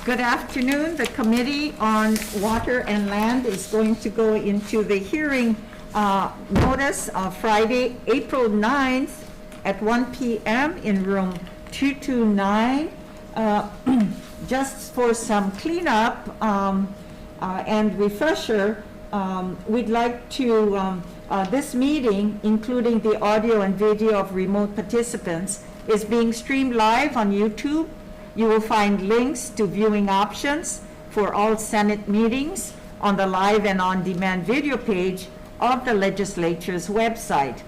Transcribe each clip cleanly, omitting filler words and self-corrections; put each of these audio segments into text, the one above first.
Good afternoon. The Committee on Water and Land is going to go into the hearing notice of Friday, April 9th at 1 p.m. in room 229. Just for some cleanup and refresher, we'd like to, this meeting, including the audio and video of remote participants, is being streamed live on YouTube. You will find links to viewing options for all Senate meetings on the live and on-demand video page of the legislature's website.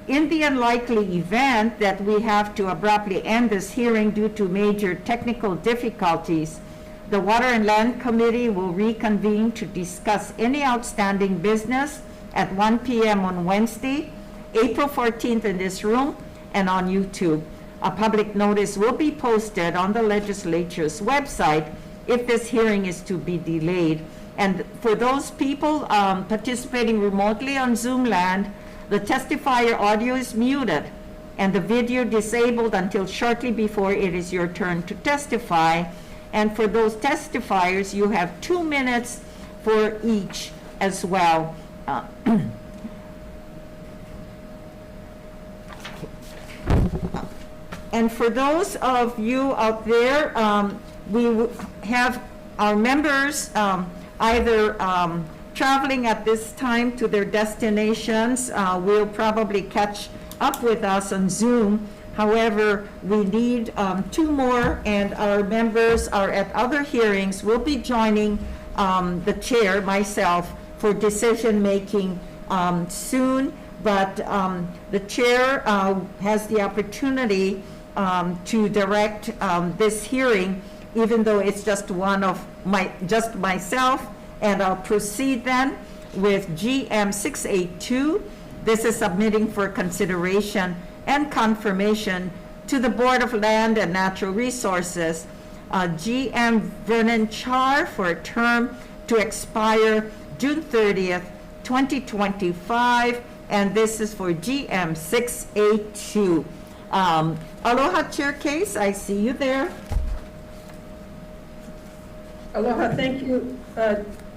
In the unlikely event that we have to abruptly end this hearing due to major technical difficulties, the Water and Land Committee will reconvene to discuss any outstanding business at 1 p.m. on Wednesday, April 14th in this room and on YouTube. A public notice will be posted on the legislature's website if this hearing is to be delayed. And for those people participating remotely on Zoom land, the testifier audio is muted and the video disabled until shortly before it is your turn to testify. And for those testifiers, you have 2 minutes for each as well. And for those of you out there, we have our members either traveling at this time to their destinations. Will probably catch up with us on Zoom. However, we need 2 more, and our members are at other hearings. We'll be joining the chair, myself, for decision-making soon. But the chair has the opportunity to direct this hearing, even though it's just just myself. And I'll proceed then with GM 682. This is submitting for consideration and confirmation to the Board of Land and Natural Resources, GM Vernon Char for a term to expire June 30th, 2025. And this is for GM 682. Aloha, Chair Case, I see you there. Aloha, thank you,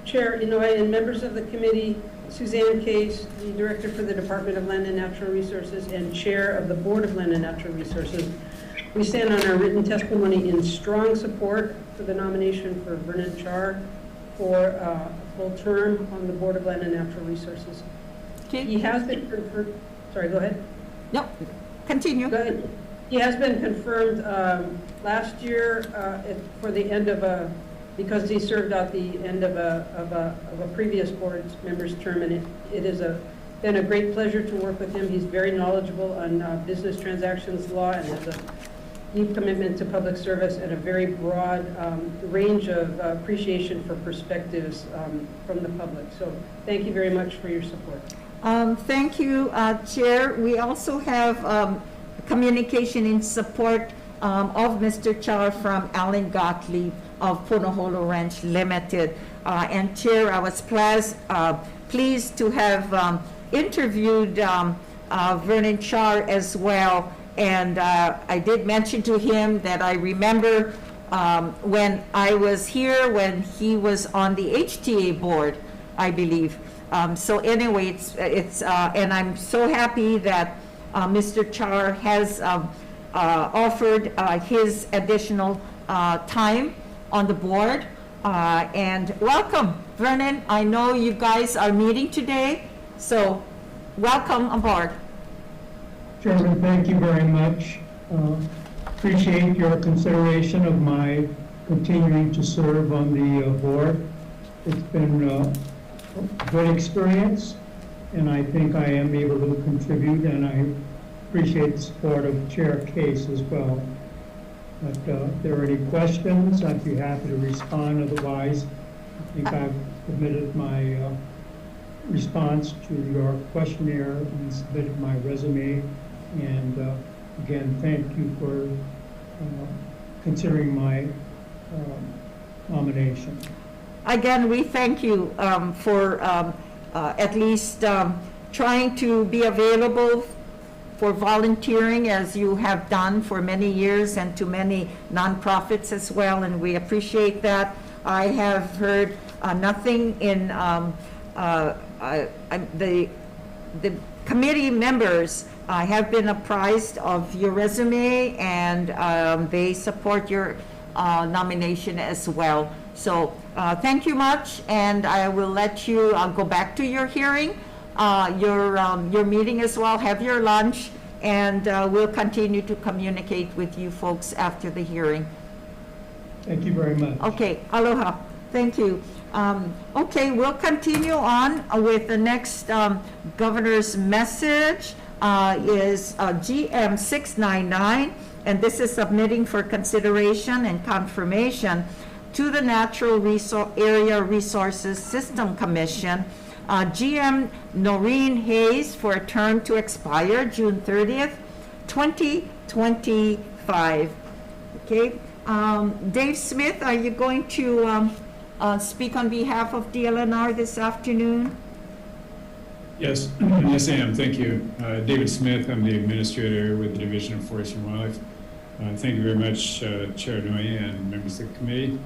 Chair Inoue and members of the committee, Suzanne Case, the Director for the Department of Land and Natural Resources and Chair of the Board of Land and Natural Resources. We stand on our written testimony in strong support for the nomination for Vernon Char for a full term on the Board of Land and Natural Resources. Okay. He has been confirmed. Sorry, go ahead. No, continue. Go ahead. He has been confirmed last year for the end of because he served out the end of a previous board member's term, and it has been a great pleasure to work with him. He's very knowledgeable on business transactions law and has a deep commitment to public service and a very broad range of appreciation for perspectives from the public. So thank you very much for your support. Thank you, Chair. We also have communication in support of Mr. Char from Alan Gottlieb of Punaholo Ranch Limited. And Chair, I was pleased to have interviewed Vernon Char as well. And I did mention to him that I remember when I was here, when he was on the HTA board, I believe. So anyway, and I'm so happy that Mr. Char has offered his additional time on the board. And welcome, Vernon. I know you guys are meeting today, so welcome aboard. Chairman, thank you very much. Appreciate your consideration of my continuing to serve on the board. It's been a good experience, and I think I am able to contribute, and I appreciate the support of Chair Case as well. But if there are any questions, I'd be happy to respond. Otherwise, I think I've submitted my response to your questionnaire and submitted my resume. And again, thank you for considering my nomination. Again, we thank you for at least trying to be available for volunteering as you have done for many years and to many nonprofits as well, and we appreciate that. I have heard nothing in the committee members have been apprised of your resume, and they support your nomination as well. So thank you much, and I will let you go back to your hearing, your meeting as well, have your lunch, and we'll continue to communicate with you folks after the hearing. Thank you very much. Okay, aloha. Thank you. Okay, we'll continue on with the next governor's message is GM 699, and this is submitting for consideration and confirmation to the Natural Area Resources System Commission, GM Noreen Hayes, for a term to expire June 30th, 2025. Okay, Dave Smith, are you going to speak on behalf of DLNR this afternoon? Yes, yes, I am. Thank you. David Smith, I'm the administrator with the Division of Forestry and Wildlife. Thank you very much, Chair Noy and members of the committee.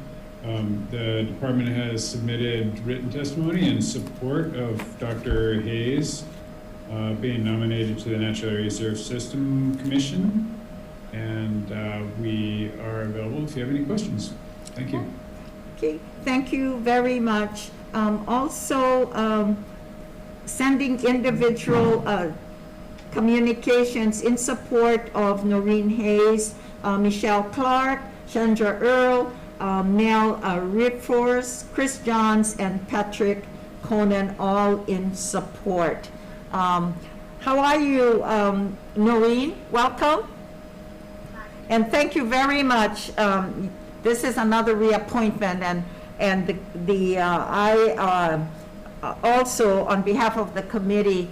The department has submitted written testimony in support of Dr. Hayes being nominated to the Natural Area Reserve System Commission, and we are available if you have any questions. Thank you. Okay, thank you very much. Also, sending individual communications in support of Noreen Hayes, Michelle Clark, Chandra Earl, Nell Ripforce, Chris Johns, and Patrick Conan, all in support. How are you, Noreen? Welcome. And thank you very much. This is another reappointment, and I also, on behalf of the committee,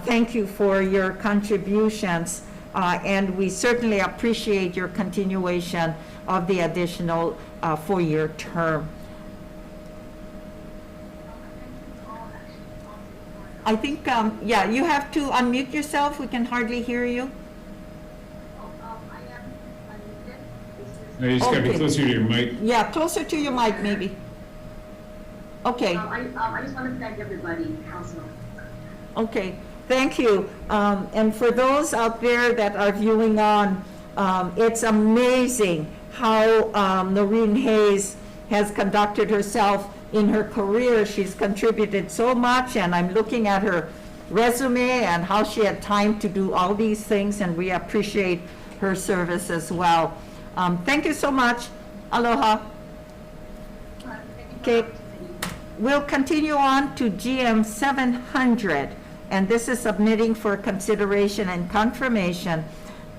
thank you for your contributions, and we certainly appreciate your continuation of the additional 4-year term. I think, yeah, you have to unmute yourself. We can hardly hear you. No, you just got to be Okay. closer to your mic. Yeah, closer to your mic, maybe. Okay. I just want to thank everybody also. Okay, thank you. And for those out there that are viewing on, it's amazing how Noreen Hayes has conducted herself in her career. She's contributed so much, and I'm looking at her resume and how she had time to do all these things, and we appreciate her service as well. Thank you so much. Aloha. Okay. We'll continue on to GM 700, and this is submitting for consideration and confirmation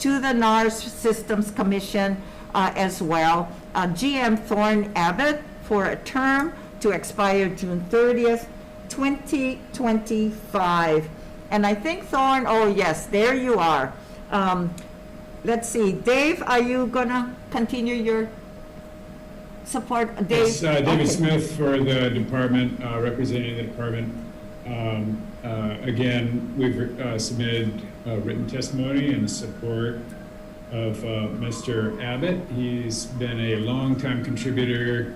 to the NARS Systems Commission as well. GM Thorne Abbott for a term to expire June 30th, 2025. And I think Thorne, oh yes, there you are. Let's see, Dave, are you gonna continue your support? Dave? Yes, David Okay. Smith for the department, representing the department. Again, we've submitted written testimony in support of Mr. Abbott. He's been a longtime contributor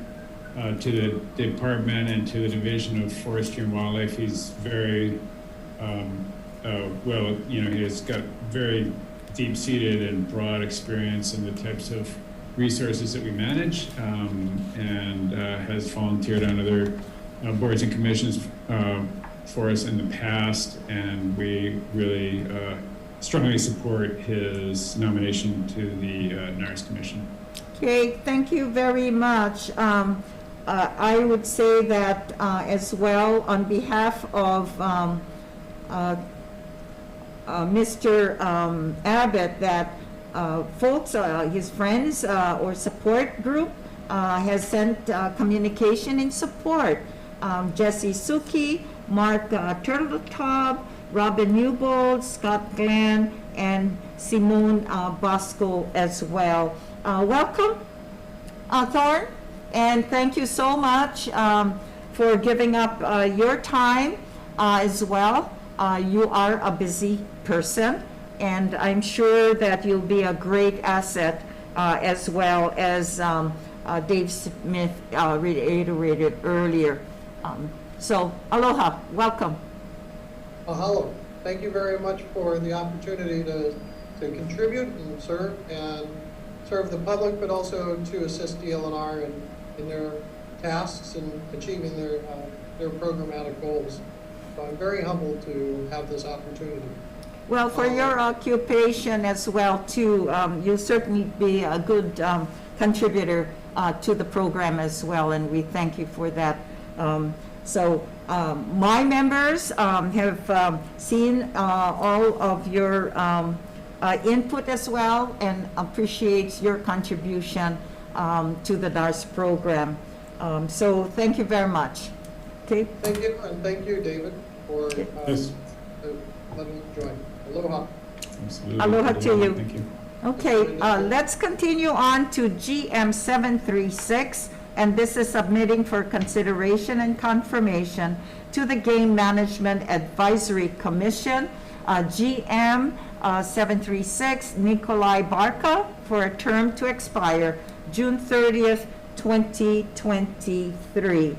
to the department and to the Division of Forestry and Wildlife. He's very, well, you know, he has got very deep-seated and broad experience in the types of resources that we manage, and has volunteered on other boards and commissions for us in the past, and we really strongly support his nomination to the NARS Commission. Okay, thank you very much. I would say that as well, on behalf of Mr. Abbott, that folks, his friends or support group has sent communication in support. Jesse Suki, Mark Turtletop, Robin Newbold, Scott Glenn, and Simone Bosco as well. Welcome, Thorne, and thank you so much for giving up your time as well. You are a busy person, and I'm sure that you'll be a great asset, as well as Dave Smith reiterated earlier. So aloha, welcome. Mahalo. Thank you very much for the opportunity to contribute and serve the public, but also to assist DLNR in their tasks and achieving their programmatic goals. So I'm very humbled to have this opportunity. Well, for your occupation as well too, you'll certainly be a good contributor to the program as well, and we thank you for that. My members have seen all of your input as well, and appreciate your contribution to the DARS program. So thank you very much. Okay. Thank you, and thank you, David, for Yes. letting me join. Aloha. Absolutely. Aloha to you. Thank you. Okay, let's continue on to GM 736, and this is submitting for consideration and confirmation to the Game Management Advisory Commission, GM 736, Nikolai Barka, for a term to expire June 30th, 2023.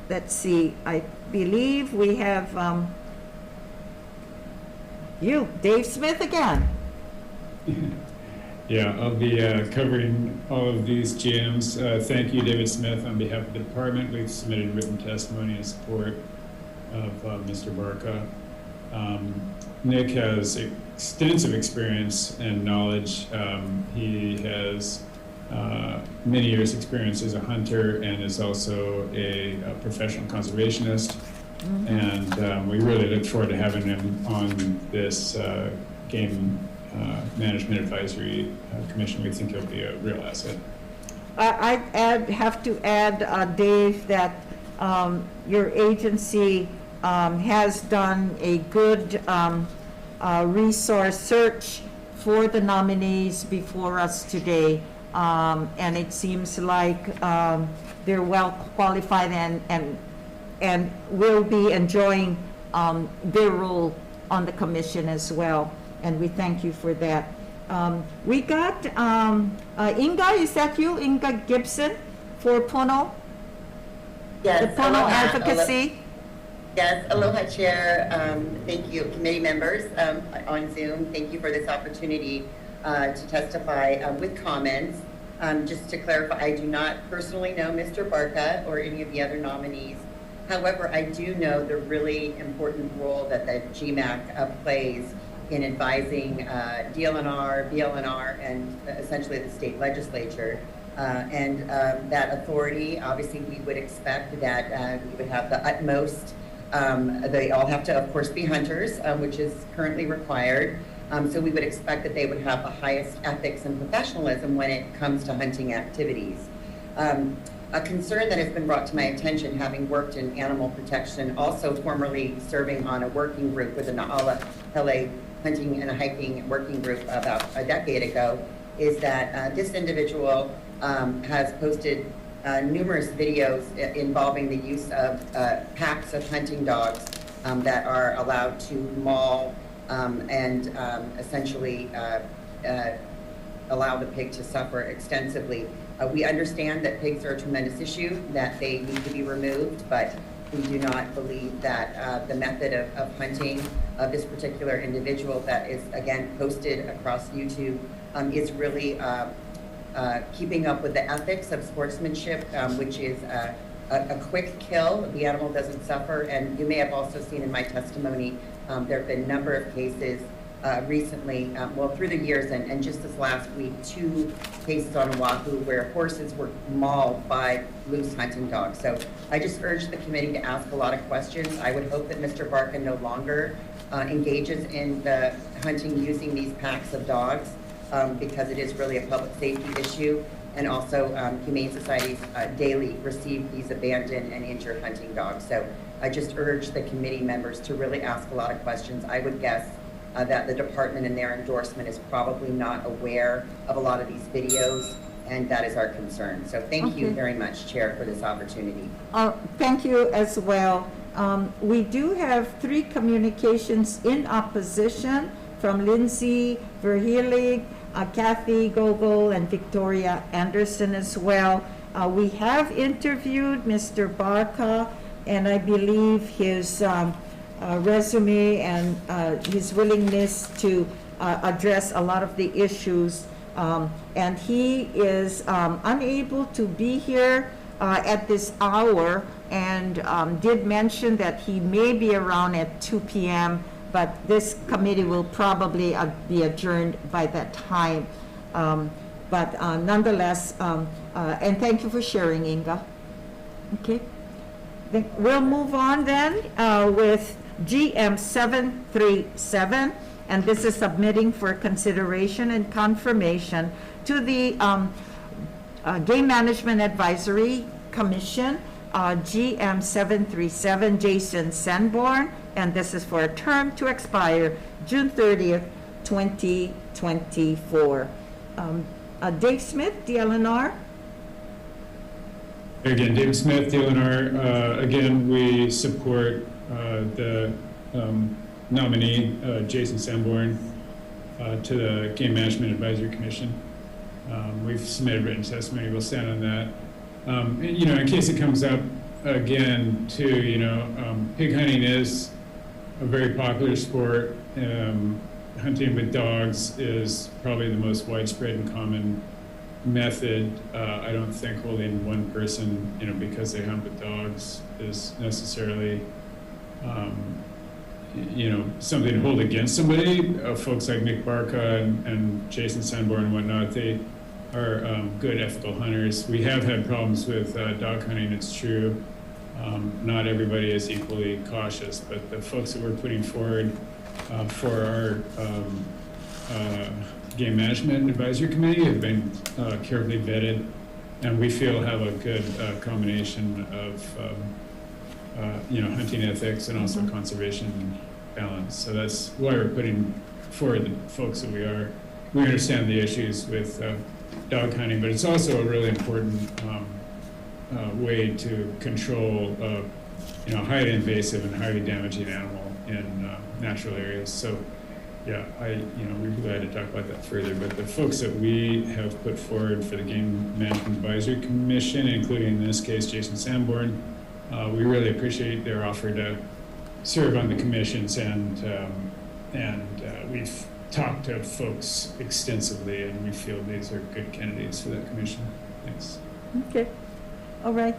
Let's see, I believe we have you, Dave Smith again. Yeah, I'll be covering all of these GMs. Thank you, David Smith. On behalf of the department, we've submitted written testimony in support of Mr. Barka. Nick has extensive experience and knowledge. He has many years' experience as a hunter and is also a professional conservationist. And we really look forward to having him on this Game Management Advisory Commission. We think he'll be a real asset. I have to add, Dave, that your agency has done a good resource search for the nominees before us today, and it seems like they're well qualified and will be enjoying their role on the commission as well. And we thank you for that. We got Inga, is that you, Inga Gibson, for Pono? Yes. The Pono aloha. advocacy? Yes, aloha, Chair. Thank you, committee members on Zoom. Thank you for this opportunity to testify with comments. Just to clarify, I do not personally know Mr. Barka or any of the other nominees. However, I do know the really important role that the GMAC plays in advising DLNR, BLNR, and essentially the state legislature. And that authority, obviously, we would expect that we would have the utmost. They all have to, of course, be hunters, which is currently required. So we would expect that they would have the highest ethics and professionalism when it comes to hunting activities. A concern that has been brought to my attention, having worked in animal protection, also formerly serving on a working group with the Na'ala Pele hunting and hiking working group about a decade ago, is that this individual has posted numerous videos involving the use of packs of hunting dogs that are allowed to maul and essentially allow the pig to suffer extensively. We understand that pigs are a tremendous issue, that they need to be removed, but we do not believe that the method of hunting of this particular individual that is, again, posted across YouTube is really keeping up with the ethics of sportsmanship, which is a quick kill. The animal doesn't suffer. And you may have also seen in my testimony, there have been a number of cases recently, well, through the years, and just this last week, 2 cases on Oahu where horses were mauled by loose hunting dogs. So I just urge the committee to ask a lot of questions. I would hope that Mr. Barka no longer engages in the hunting using these packs of dogs, because it is really a public safety issue. And also, Humane Societies daily receive these abandoned and injured hunting dogs. So I just urge the committee members to really ask a lot of questions. I would guess that the department and their endorsement is probably not aware of a lot of these videos, and that is our concern. So thank you very much, Chair, for this opportunity. Thank you as well. We do have 3 communications in opposition from Lindsay Verhelig, Kathy Gogol, and Victoria Anderson as well. We have interviewed Mr. Barca, and I believe his resume and his willingness to address a lot of the issues. And he is unable to be here at this hour, and did mention that he may be around at 2 p.m., but this committee will probably be adjourned by that time. But nonetheless, and thank you for sharing, Inga. Okay. Then we'll move on then with GM 737, and this is submitting for consideration and confirmation to the Game Management Advisory Commission, GM 737, Jason Sanborn, and this is for a term to expire June 30th, 2024. Dave Smith, DLNR. Again, David Smith, DLNR. Again, we support the nominee, Jason Sanborn, to the Game Management Advisory Commission. We've submitted written testimony. We'll stand on that. And, you know, in case it comes up again, too, you know, pig hunting is a very popular sport. Hunting with dogs is probably the most widespread and common method. I don't think holding one person, you know, because they hunt with dogs is necessarily, you know, something to hold against somebody. Folks like Nick Barca and Jason Sanborn and whatnot, they are good ethical hunters. We have had problems with dog hunting, it's true. Not everybody is equally cautious, but the folks that we're putting forward for our Game Management Advisory Committee have been carefully vetted, and we feel have a good combination of you know, hunting ethics and also conservation balance. So that's why we're putting forward the folks that we are. We understand the issues with dog hunting, but it's also a really important way to control you know, highly invasive and highly damaging animal in natural areas. So yeah, you know, we'd be glad to talk about that further, but the folks that we have put forward for the Game Management Advisory Commission, including in this case Jason Sanborn, we really appreciate their offer to serve on the commissions, and we've talked to folks extensively, and we feel these are good candidates for that commission. Thanks. Okay. All right.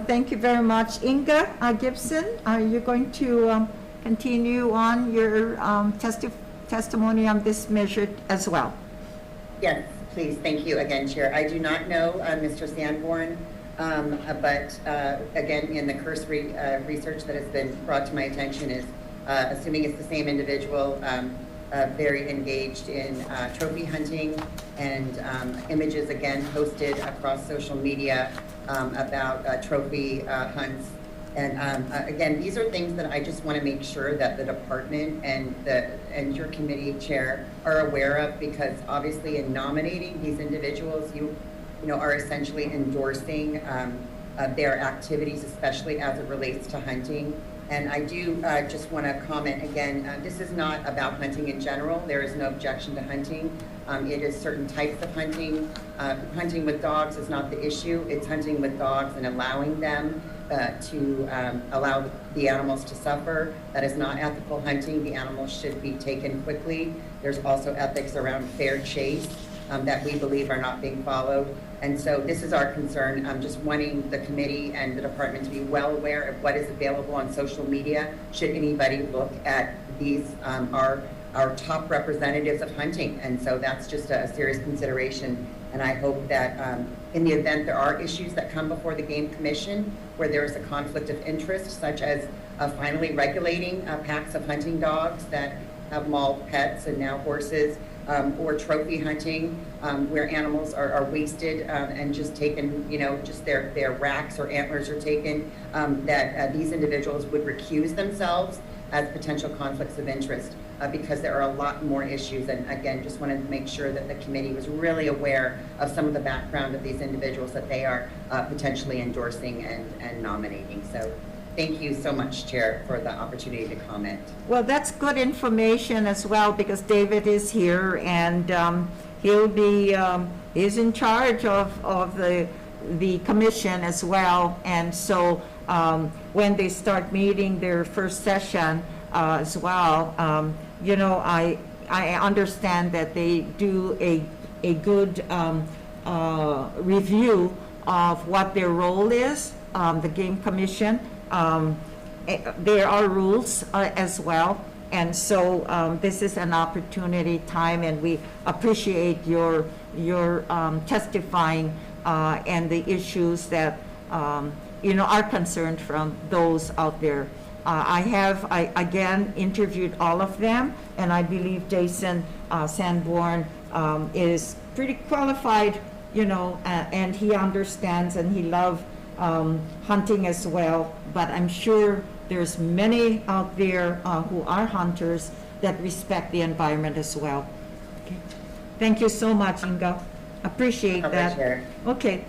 Thank you very much. Inga Gibson, are you going to continue on your testimony on this measure as well? Yes, please. Thank you again, Chair. I do not know Mr. Sanborn, but again, in the cursory research that has been brought to my attention is assuming it's the same individual, very engaged in trophy hunting, and images again posted across social media about trophy hunts. And again, these are things that I just want to make sure that the department and your committee chair are aware of, because obviously in nominating these individuals, you know, are essentially endorsing their activities, especially as it relates to hunting. And I do just want to comment again, this is not about hunting in general. There is no objection to hunting. It is certain types of hunting. Hunting with dogs is not the issue. It's hunting with dogs and allowing them to allow the animals to suffer. That is not ethical hunting. The animals should be taken quickly. There's also ethics around fair chase that we believe are not being followed. And so this is our concern. I'm just wanting the committee and the department to be well aware of what is available on social media. Should anybody look at these, our top representatives of hunting. And so that's just a serious consideration. And I hope that in the event there are issues that come before the Game Commission where there is a conflict of interest, such as finally regulating packs of hunting dogs that have mauled pets and now horses, or trophy hunting, where animals are wasted and just taken, you know, just their racks or antlers are taken, that these individuals would recuse themselves as potential conflicts of interest, because there are a lot more issues. And again, just wanted to make sure that the committee was really aware of some of the background of these individuals that they are potentially endorsing and nominating. So Thank you so much, Chair, for the opportunity to comment. Well, that's good information as well, because David is here, and he's in charge of the commission as well. And so when they start meeting their first session as well, I understand that they do a good review of what their role is, the game commission. There are rules as well, and so this is an opportunity time, and we appreciate your testifying and the issues that are concerned from those out there. I again interviewed all of them, and I believe Jason Sanborn is pretty qualified, and he understands and he loves hunting as well. But I'm sure there's many out there who are hunters that respect the environment as well. Okay. Thank you so much, Inga. Appreciate that. Chair. Okay.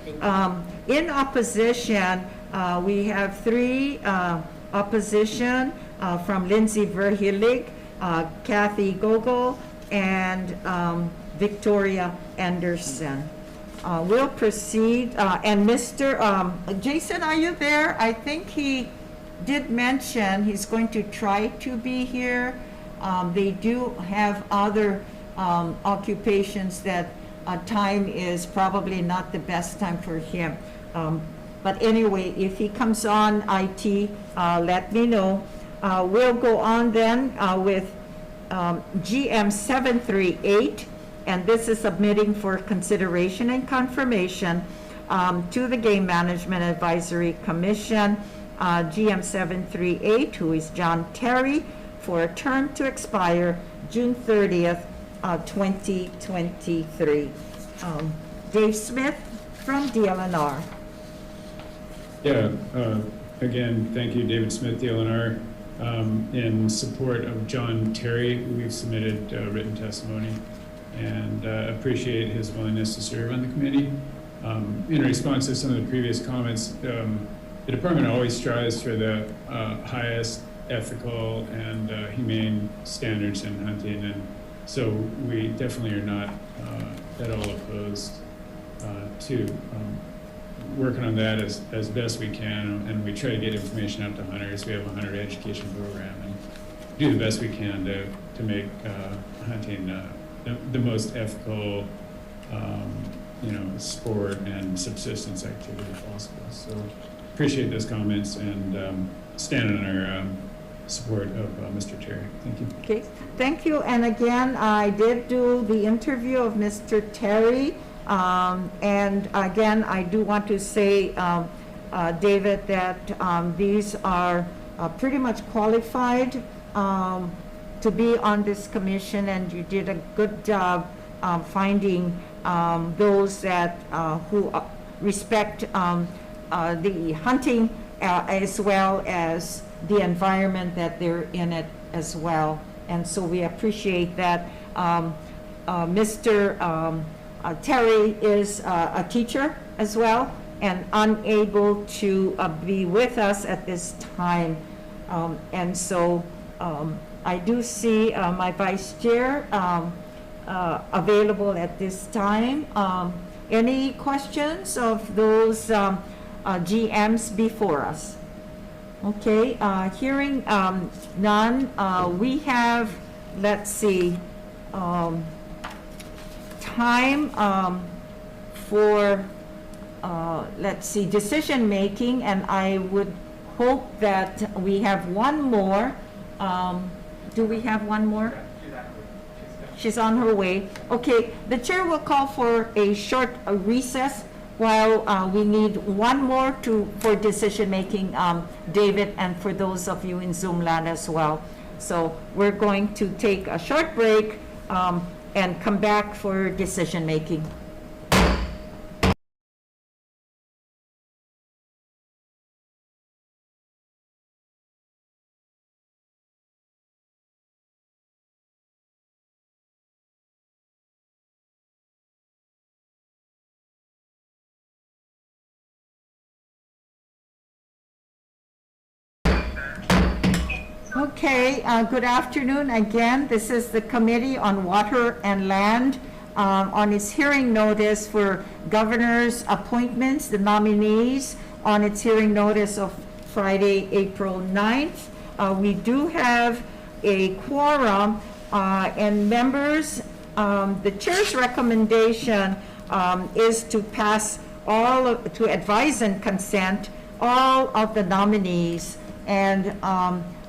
In opposition, we have 3 opposition from Lindsay Verhillig, Kathy Gogol, and Victoria Anderson. We'll proceed, and Mr. Jason, are you there? I think he did mention he's going to try to be here. They do have other occupations that time is probably not the best time for him. But anyway, if he comes on IT, let me know. We'll go on then with GM 738. And this is submitting for consideration and confirmation to the Game Management Advisory Commission, GM 738, who is John Terry, for a term to expire June 30th, 2023. Dave Smith from DLNR. Yeah, again, thank you, David Smith, DLNR. In support of John Terry, we've submitted written testimony and appreciate his willingness to serve on the committee. In response to some of the previous comments, the department always strives for the highest ethical and humane standards in hunting, and so we definitely are not at all opposed to working on that as best we can, and we try to get information out to hunters. We have a hunter education program and do the best we can to make hunting the most ethical, sport and subsistence activity possible. So appreciate those comments and stand on our support of Mr. Terry. Thank you. Okay, thank you. And again, I did do the interview of Mr. Terry. And again, I do want to say, David, that these are pretty much qualified to be on this commission, and you did a good job finding those that who respect the hunting as well as the environment that they're in it as well. And so we appreciate that. Mr. Terry is a teacher as well and unable to be with us at this time. And so I do see my vice chair available at this time. Any questions of those GMs before us? Okay, hearing none, we have, let's see, time for, let's see, decision making, and I would hope that we have one more. Do we have one more? She's on her way. Okay, the chair will call for a short recess while we need one more for decision making, David, and for those of you in Zoom land as well. So we're going to take a short break and come back for decision making. Okay, good afternoon again. This is the Committee on Water and Land on its hearing notice for governor's appointments, the nominees on its hearing notice of Friday, April 9th. We do have a quorum and members. The chair's recommendation is to pass to advise and consent all of the nominees. And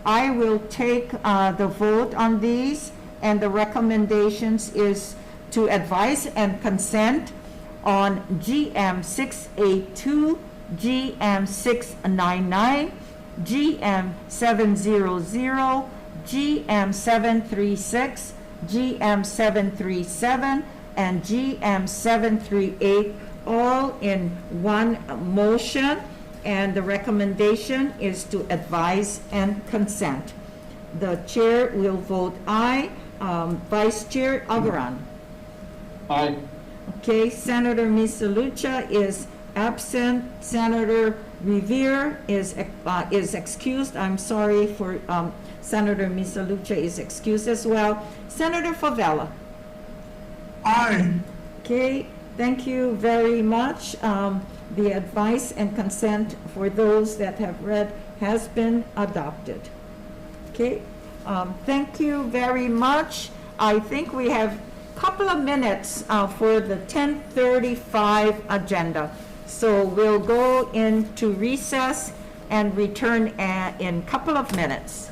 I will take the vote on these, and the recommendations is to advise and consent on GM 682, GM 699, GM 700, GM 736, GM 737, and GM 738, all in one motion. And the recommendation is to advise and consent. The chair will vote aye. Vice Chair Agaran. Aye. Okay, Senator Misalucha is absent. Senator Revere is excused. I'm sorry for Senator Misalucha is excused as well. Senator Favela. Aye. Okay, thank you very much. The advice and consent for those that have read has been adopted. Okay, thank you very much. I think we have a couple of minutes for the 10:35 agenda. So we'll go into recess and return in a couple of minutes.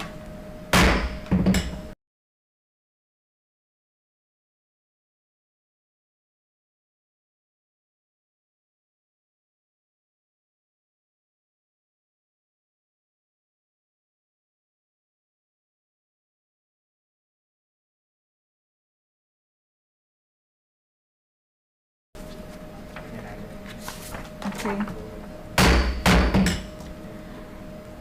Okay.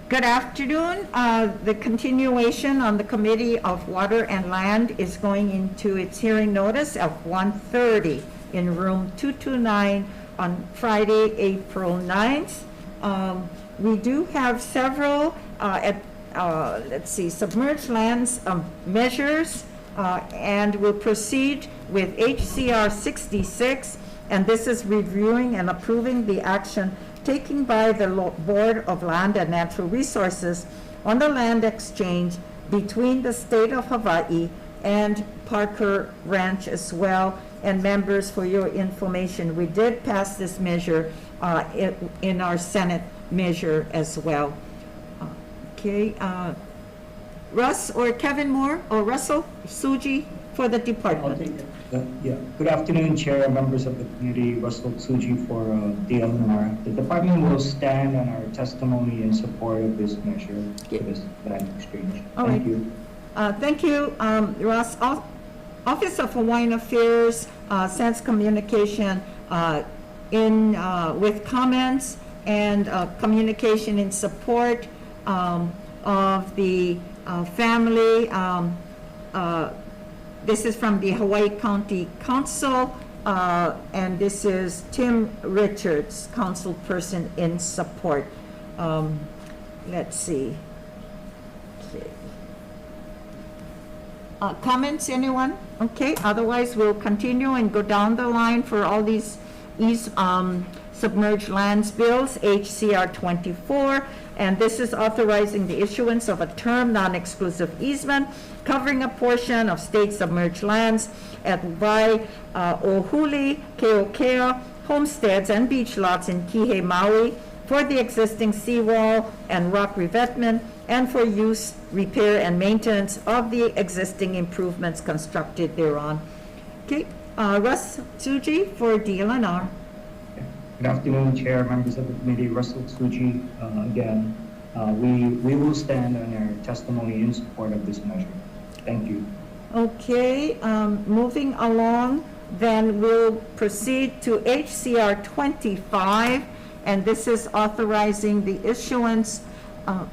Good afternoon. The continuation on the Committee of Water and Land is going into its hearing notice of 1:30 in room 229 on Friday, April 9th. We do have several, submerged lands measures, and we'll proceed with HCR 66. And this is reviewing and approving the action taken by the Board of Land and Natural Resources on the land exchange between the state of Hawaii and Parker Ranch as well. And members, for your information, we did pass this measure in our Senate measure as well. Okay, Russ or Kevin Moore or Russell Suji for the department. I'll take it. Yeah. Good afternoon, Chair, members of the committee. Russell Tsuji for DLNR. The department will stand on our testimony in support of this measure for this land exchange. All Thank right. you. Thank you, Russ. Office of Hawaiian Affairs sends communication with comments and communication in support of the family. This is from the Hawaii County Council, and this is Tim Richards, council person in support. Let's see. Okay. Comments, anyone? Okay, otherwise we'll continue and go down the line for all these submerged lands bills, HCR 24, and this is authorizing the issuance of a term non-exclusive easement covering a portion of state submerged lands at Wai Ohuli, Keokea, homesteads and beach lots in Kihei, Maui, for the existing seawall and rock revetment, and for use, repair, and maintenance of the existing improvements constructed thereon. Okay, Russ Tsuji for DLNR. Good afternoon, Chair, members of the committee. Russell Tsuji again. We will stand on our testimony in support of this measure. Thank you. Okay, moving along, then we'll proceed to HCR 25, and this is authorizing the issuance of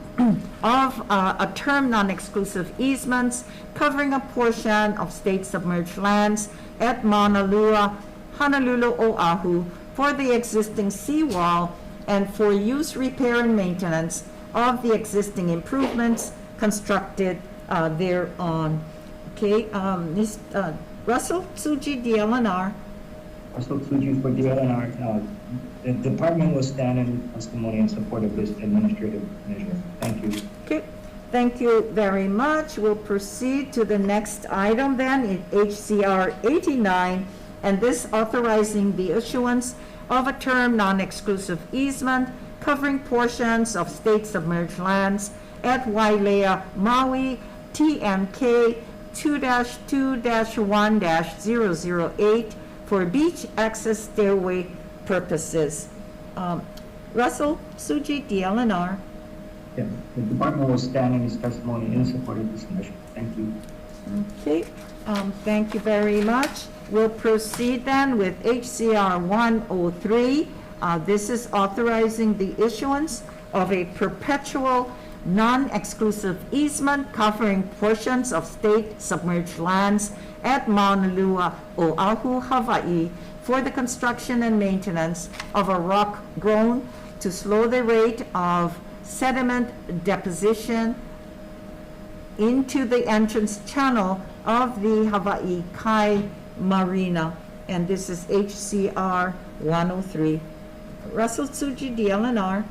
a term non-exclusive easements covering a portion of state submerged lands at Mauna Lua, Honolulu, Oahu, for the existing seawall and for use, repair, and maintenance of the existing improvements constructed thereon. Okay, Ms. Russell Tsuji, DLNR. Russell Tsuji for DLNR. The department will stand in testimony in support of this administrative measure. Thank you. Okay, thank you very much. We'll proceed to the next item then in HCR 89, and this authorizing the issuance of a term non-exclusive easement covering portions of state submerged lands at Wailea, Maui, TMK 2-2-1-008 for beach access stairway purposes. Russell Tsuji, DLNR. Yes, the department will stand in its testimony in support of this measure. Thank you. Okay, thank you very much. We'll proceed then with HCR 103. This is authorizing the issuance of a perpetual non-exclusive easement covering portions of state submerged lands at Mauna Lua, Oahu, Hawai'i, for the construction and maintenance of a rock grown to slow the rate of sediment deposition into the entrance channel of the Hawaii Kai Marina. And this is HCR 103. Russell Tsuji, DLNR.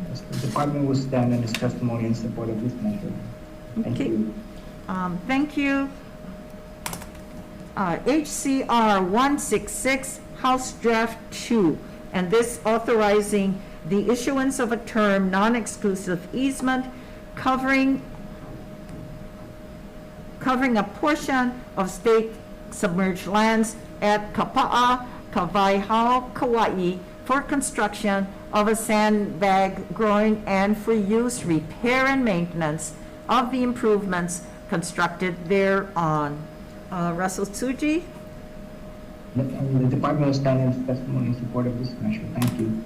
Yes, the department will stand in its testimony in support of this measure. Thank Okay. you. Thank you. HCR 166, House Draft 2, and this authorizing the issuance of a term non-exclusive easement covering a portion of state submerged lands at Kapa'a, Kawaihao, Kauai for construction of a sandbag growing and for use, repair, and maintenance of the improvements constructed thereon. Russell Tsuji. The department will stand in its testimony in support of this measure. Thank you.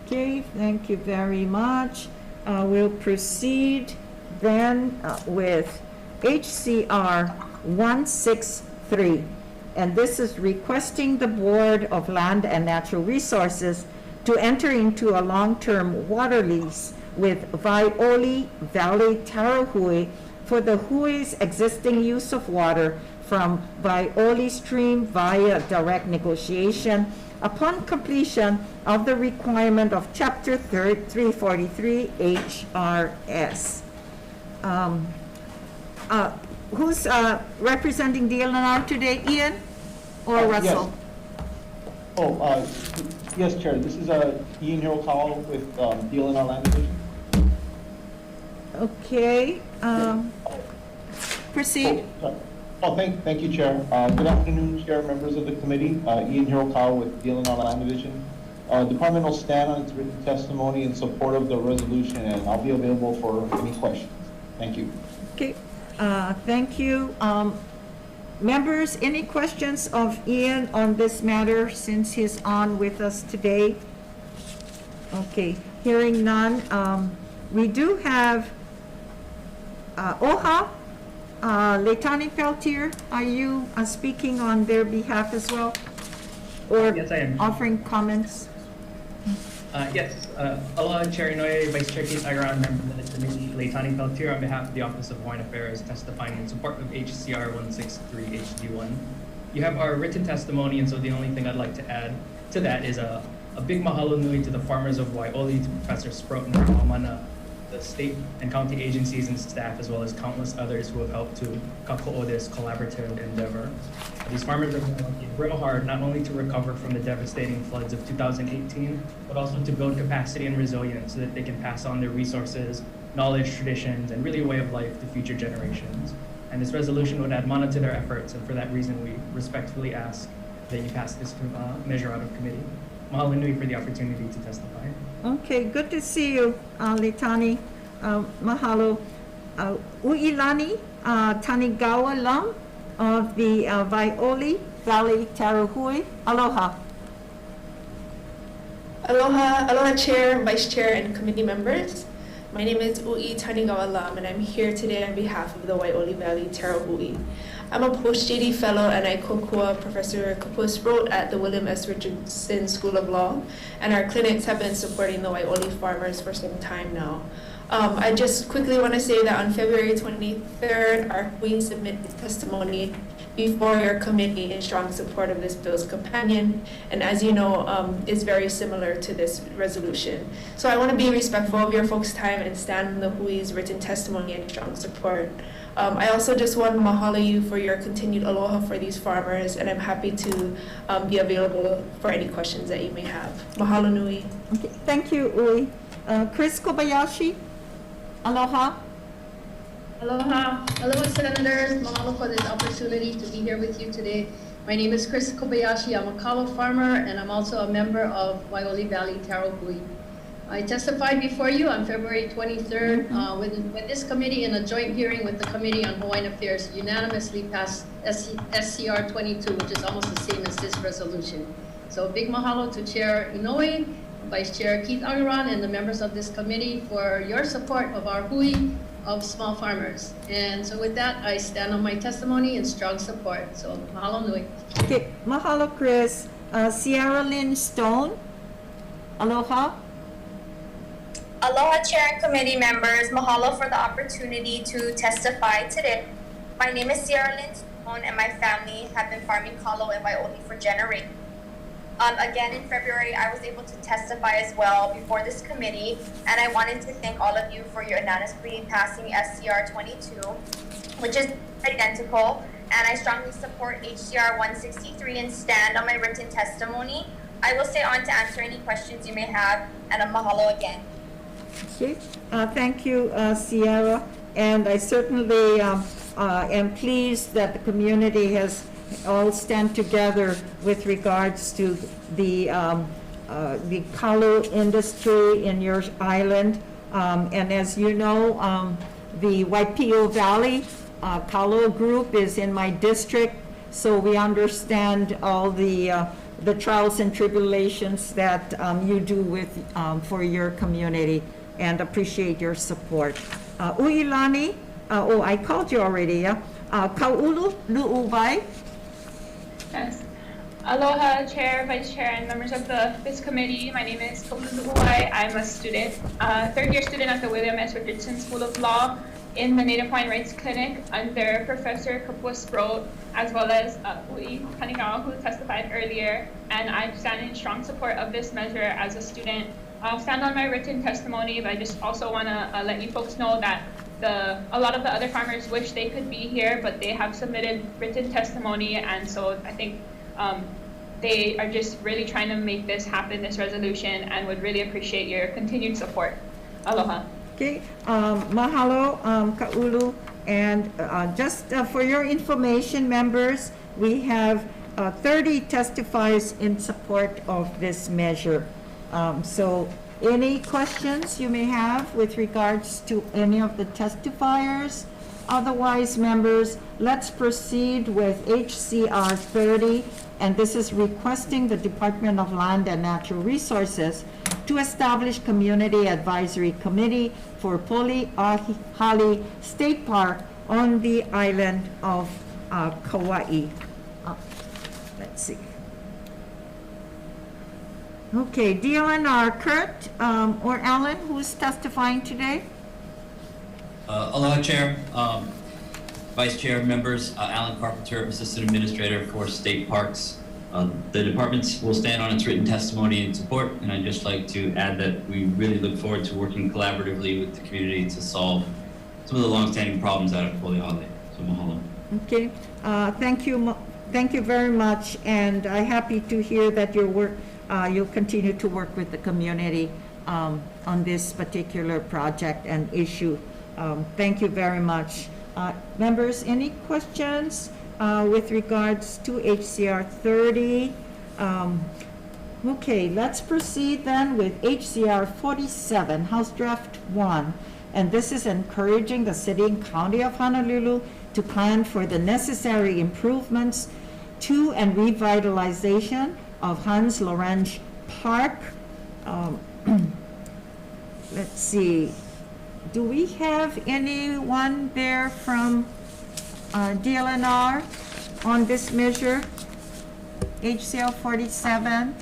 Okay, thank you very much. We'll proceed then with HCR 163. And this is requesting the Board of Land and Natural Resources to enter into a long-term water lease with Wai'oli Valley Tarahui for the Hui's existing use of water from Wai'oli Stream via direct negotiation upon completion of the requirement of Chapter 343 HRS. Who's representing DLNR today, Ian or Russell? Yes, Chair. This is Ian Hirokawa with DLNR Land Division. Okay, proceed. Thank you, Chair. Good afternoon, Chair, members of the committee. Ian Hirokawa with DLNR Land Division. Department will stand on its written testimony in support of the resolution, and I'll be available for any questions. Thank you. Okay, thank you. Members, any questions of Ian on this matter since he's on with us today? Okay, hearing none. We do have OHA, Leitani Peltier. Are you speaking on their behalf as well? Or Yes, I am. offering comments? Yes, aloha, Chair Inoue, Vice Chair Keith Agaran, member of the committee, Leitani Peltier, on behalf of the Office of Hawaiian Affairs, testifying in support of HCR 163 HD1. You have our written testimony, and so the only thing I'd like to add to that is a big mahalo nui to the farmers of Wai'oli, to Professor Sprout and Ramana, the state and county agencies and staff, as well as countless others who have helped to kako'o this collaborative endeavor. These farmers are working real hard, not only to recover from the devastating floods of 2018, but also to build capacity and resilience so that they can pass on their resources, knowledge, traditions, and really a way of life to future generations. And this resolution would add mana to their efforts, and for that reason, we respectfully ask that you pass this measure out of committee. Mahalo nui for the opportunity to testify. Okay, good to see you, Leitani. Mahalo. Uilani Tanigawa Lam of the Wai'oli Valley Tarahui. Aloha. Aloha Chair, Vice Chair, and committee members. My name is Ui Tanigawa Lam, and I'm here today on behalf of the Wai'oli Valley Tarahui. I'm a post-JD fellow, and I kokua Professor Kapua Sprout at the William S. Richardson School of Law, and our clinics have been supporting the Wai'oli farmers for some time now. I just quickly want to say that on February 23rd, our Hawai'i submitted testimony before your committee in strong support of this bill's companion, and as you know, is very similar to this resolution. So I want to be respectful of your folks' time and stand on the Hawai'i's written testimony in strong support. I also just want to mahalo you for your continued aloha for these farmers, and I'm happy to be available for any questions that you may have. Mahalo nui. Okay, thank you, Ui. Chris Kobayashi, aloha. Aloha. Aloha, Senators. Mahalo for this opportunity to be here with you today. My name is Chris Kobayashi. I'm a kalo farmer, and I'm also a member of Waioli Valley Taro Hui. I testified before you on February 23rd when this committee, in a joint hearing with the Committee on Hawaiian Affairs, unanimously passed SCR 22, which is almost the same as this resolution. So big mahalo to Chair Inoue, Vice Chair Keith Agaran, and the members of this committee for your support of our hui of small farmers. And so with that, I stand on my testimony in strong support. So mahalo nui. Okay, mahalo, Chris. Sierra Lynn Stone, aloha. Aloha, Chair and committee members. Mahalo for the opportunity to testify today. My name is Sierra Lynn Stone, and my family have been farming kalo in Waioli for generations. Again, in February, I was able to testify as well before this committee, and I wanted to thank all of you for your unanimously passing SCR 22, which is identical, and I strongly support HCR 163 and stand on my written testimony. I will stay on to answer any questions you may have, and a mahalo again. Okay, thank you, Sierra, and I certainly am pleased that the community has all stand together with regards to the kalo industry in your island. And as you know, the Waipio Valley Kalo group is in my district, so we understand all the trials and tribulations that you do with for your community, and appreciate your support. Uilani, oh, I called you already, yeah? Kaulu Lu'uwai. Yes. Aloha, Chair, Vice Chair, and members of this committee. My name is Kaulu Lu'uwai. I'm a student, third-year student at the William S. Richardson School of Law in the Native Hawaiian Rights Clinic under Professor Kapua Sproat, as well as Ui Tanigawa, who testified earlier. And I stand in strong support of this measure as a student. I'll stand on my written testimony, but I just also want to let you folks know that a lot of the other farmers wish they could be here, but they have submitted written testimony, and so I think they are just really trying to make this happen, this resolution, and would really appreciate your continued support. Aloha. Okay, mahalo, Kaulu, and just for your information, members, we have 30 testifiers in support of this measure. So any questions you may have with regards to any of the testifiers? Otherwise, members, let's proceed with HCR 30, and this is requesting the Department of Land and Natural Resources to establish Community Advisory Committee for Poli'ahali State Park on the island of Kauai. Let's see. Okay, DLNR, Kurt or Alan, who's testifying today? Aloha, Chair, Vice Chair, members, Alan Carpenter, Assistant Administrator for State Parks. The department will stand on its written testimony in support, and I'd just like to add that we really look forward to working collaboratively with the community to solve some of the longstanding problems out of Poli'ahali. So mahalo. Okay, thank you very much, and I'm happy to hear that you'll continue to work with the community on this particular project and issue. Thank you very much. Members, any questions with regards to HCR 30? Okay, let's proceed then with HCR 47, House Draft 1. And this is encouraging the city and county of Honolulu to plan for the necessary improvements to and revitalization of Hans Lorenz Park. Let's see. Do we have anyone there from DLNR on this measure? HCL 47?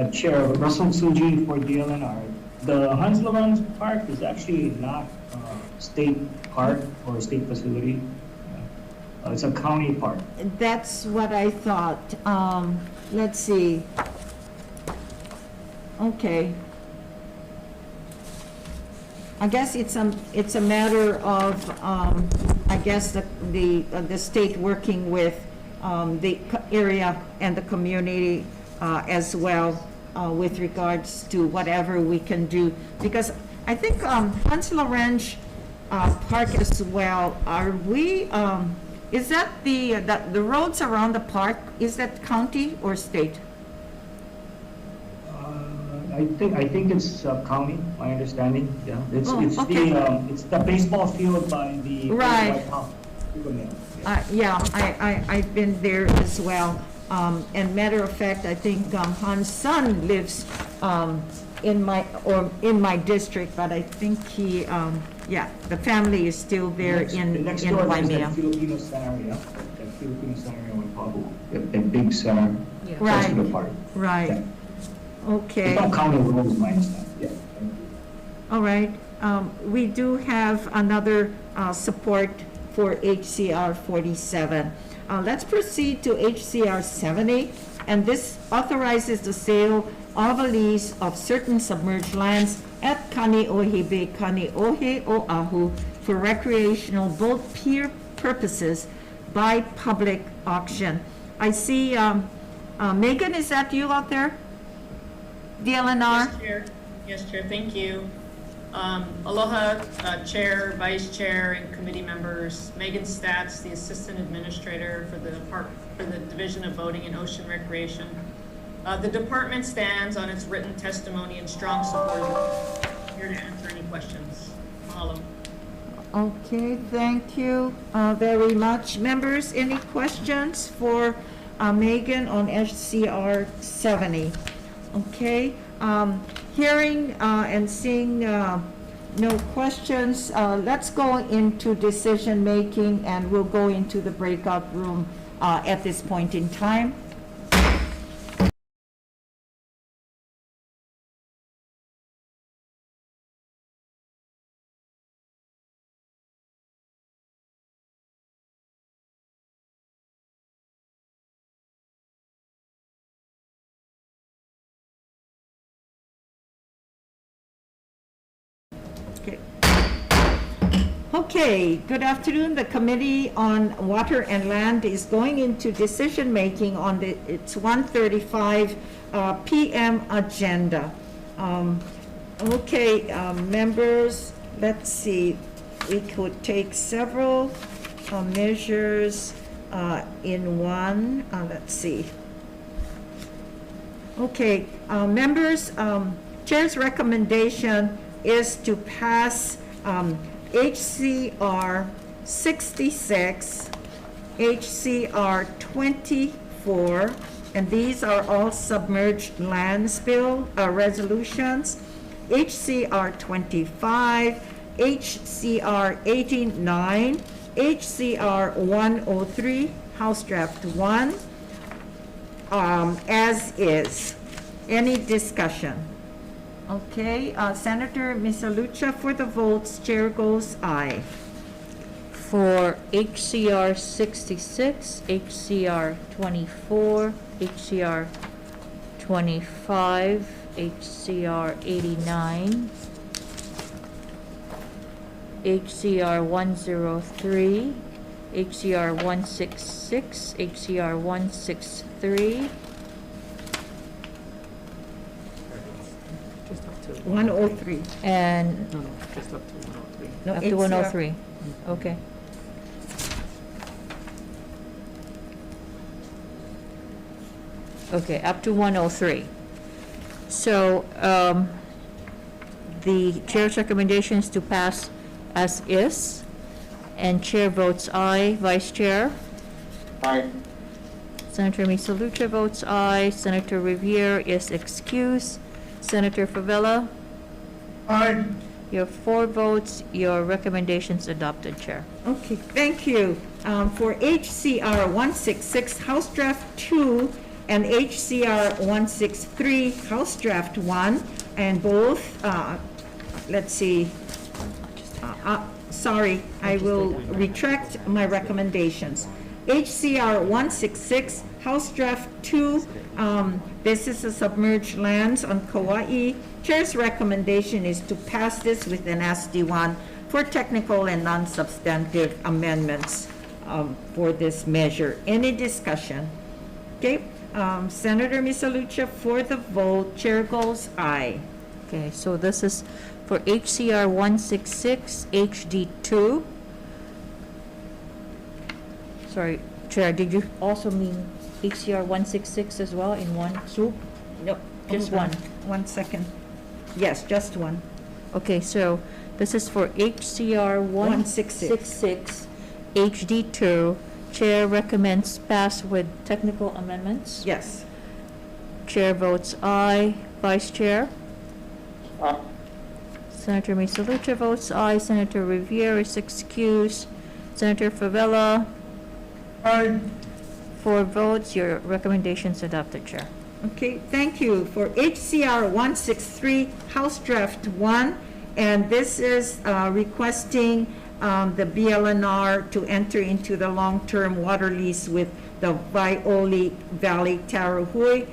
Chair, Russell Tsuji for DLNR. The Hans Lorentz Park is actually not a state park or a state facility. It's a county park. That's what I thought. Let's see. Okay. I guess it's a matter of, I guess the state working with the area and the community as well with regards to whatever we can do. Because I think Hans Lorentz Park as well, are we, is that the roads around the park, is that county or state? I think it's county, my understanding, yeah. It's okay. It's the baseball field by the Right. White House. Yeah, I've been there as well. And matter of fact, I think Hans' son lives in my district, but I think he, yeah, the family is still there in Next door is Waimea. the Filipino Center, yeah. The Filipino Center in Waipapa. The big center. Yeah. Close to Right. the park. Right. Yeah. Okay. It's not county roads, my understanding, yeah. All right. We do have another support for HCR 47. Let's proceed to HCR 70, and this authorizes the sale of a lease of certain submerged lands at Kaneohe Bay, Kaneohe, Oahu for recreational boat pier purposes by public auction. I see, Megan, is that you out there? DLNR? Yes, Chair. Yes, Chair, thank you. Aloha, Chair, Vice Chair, and committee members. Megan Stats, the Assistant Administrator for the Division of Boating and Ocean Recreation. The department stands on its written testimony and strong support. Here to answer any questions. Mahalo. Okay, thank you very much. Members, any questions for Megan on HCR 70? Okay, hearing and seeing no questions, let's go into decision making, and we'll go into the breakout room at this point in time. Okay, good afternoon. The Committee on Water and Land is going into decision-making on its 1:35 p.m. agenda. Okay, members, let's see. We could take several measures in one. Let's see. Okay, members, Chair's recommendation is to pass HCR 66, HCR 24, and these are all submerged land spill resolutions, HCR 25, HCR 89, HCR 103, House Draft 1, as is. Any discussion? Okay, Senator Misalucha for the votes, chair goes aye. For HCR 66, HCR 24, HCR 25, HCR 89, HCR 103, HCR 166, HCR 163, 103. and No, just up to 103. No, up to HCR 103. Okay. Okay, up to 103. So, the chair's recommendation is to pass as is, and chair votes aye. Vice chair? Aye. Senator Misalucha votes aye. Senator Riviere is excused. Senator Favela? Aye. Your 4 votes, your recommendation's adopted, Chair. Okay, thank you. For HCR 166, House Draft 2, and HCR 163, House Draft 1, and both, let's see, sorry, I will retract my recommendations. HCR 166, House Draft 2, this is a submerged lands on Kauai. Chair's recommendation is to pass this with an SD1 for technical and non-substantive amendments for this measure. Any discussion? Okay, Senator Misalucha for the vote. Chair goes aye. Okay, so this is for HCR 166 HD2. Sorry, Chair, did you also mean HCR 166 as well in one swoop? No, Just hold on. one. 1 second. Yes, just one. Okay, so this is for HCR 166 HD2. Chair recommends pass with technical amendments. Yes. Chair votes aye. Vice Chair? Senator Misalucha votes aye. Senator Rivera is excused. Senator Favela? Aye. 4 votes. Your recommendation's adopted, Chair. Okay, thank you. For HCR 163, House Draft 1, and this is requesting the BLNR to enter into the long-term water lease with the Wai'oli Valley Tarahui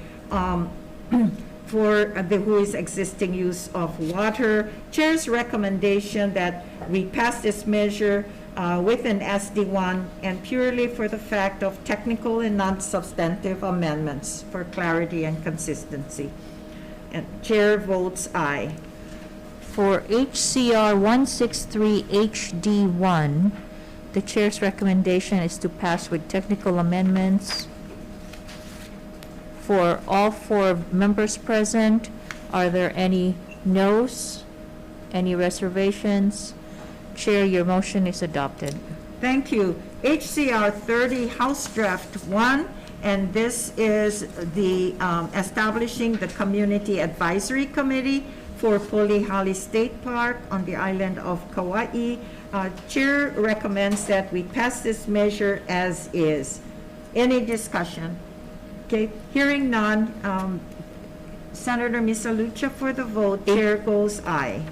for the Hui's existing use of water. Chair's recommendation that we pass this measure with an SD1 and purely for the fact of technical and non-substantive amendments for clarity and consistency. And Chair votes aye. For HCR 163 HD1, the Chair's recommendation is to pass with technical amendments. For all 4 members present, are there any noes? Any reservations? Chair, your motion is adopted. Thank you. HCR 30, House Draft 1, and this is the establishing the Community Advisory Committee for Polihali State Park on the island of Kauai. Chair recommends that we pass this measure as is. Any discussion? Okay, hearing none. Senator Misalucha for the vote. Chair goes aye.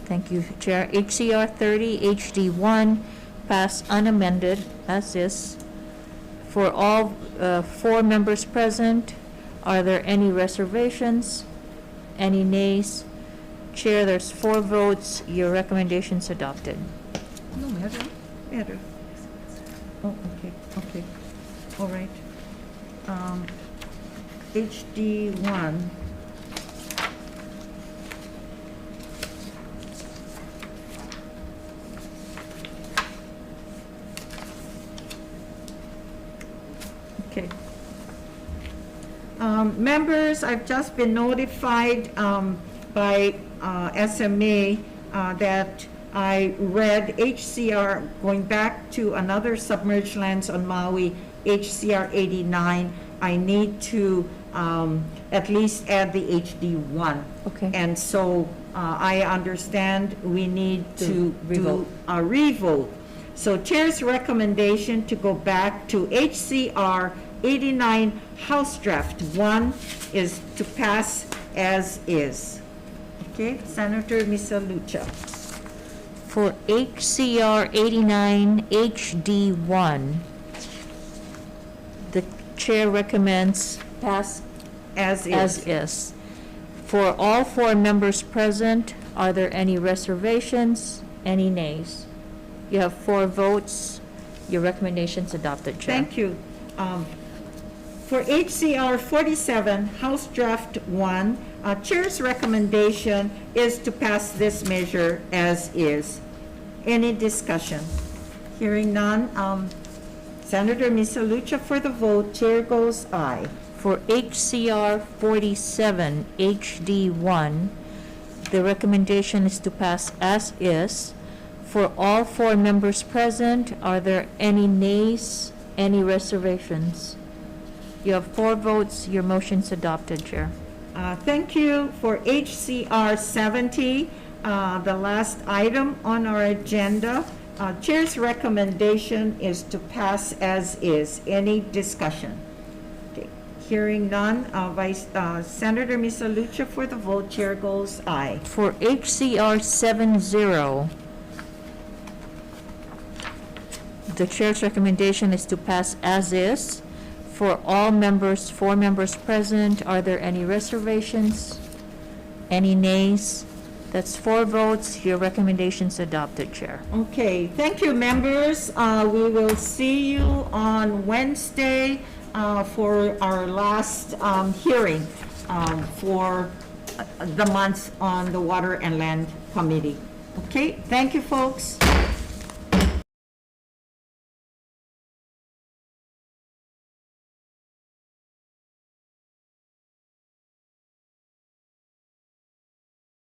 Thank you, Chair. HCR 30 HD1 pass unamended as is. For all 4 members present, are there any reservations? Any nays? Chair, there's 4 votes. Your recommendation's adopted. No matter. Matter. Oh, okay, okay. All right. HD1. Okay. Members, I've just been notified by SMA that I read HCR, going back to another submerged lands on Maui, HCR 89. I need to at least add the HD1. Okay. And so I understand we need to do a revote. So Chair's recommendation to go back to HCR 89 House Draft 1 is to pass as is. Okay, Senator Misalucha. For HCR 89 HD1, the Chair recommends pass as is. As is. For all 4 members present, are there any reservations? Any nays? You have 4 votes. Your recommendation's adopted, Chair. Thank you. For HCR 47, House Draft 1, Chair's recommendation is to pass this measure as is. Any discussion? Hearing none. Senator Misalucha for the vote. Chair goes aye. For HCR 47 HD1, the recommendation is to pass as is. For all 4 members present, are there any nays? Any reservations? You have 4 votes. Your motion's adopted, Chair. Thank you. For HCR 70, the last item on our agenda, Chair's recommendation is to pass as is. Any discussion? Okay. Hearing none, Senator Misalucha for the vote, chair goes aye. For HCR 70, the chair's recommendation is to pass as is. For all members, 4 members present, are there any reservations? Any nays? That's 4 votes. Your recommendation's adopted, Chair. Okay, thank you, members. We will see you on Wednesday for our last hearing for the month on the Water and Land Committee. Okay, thank you, folks.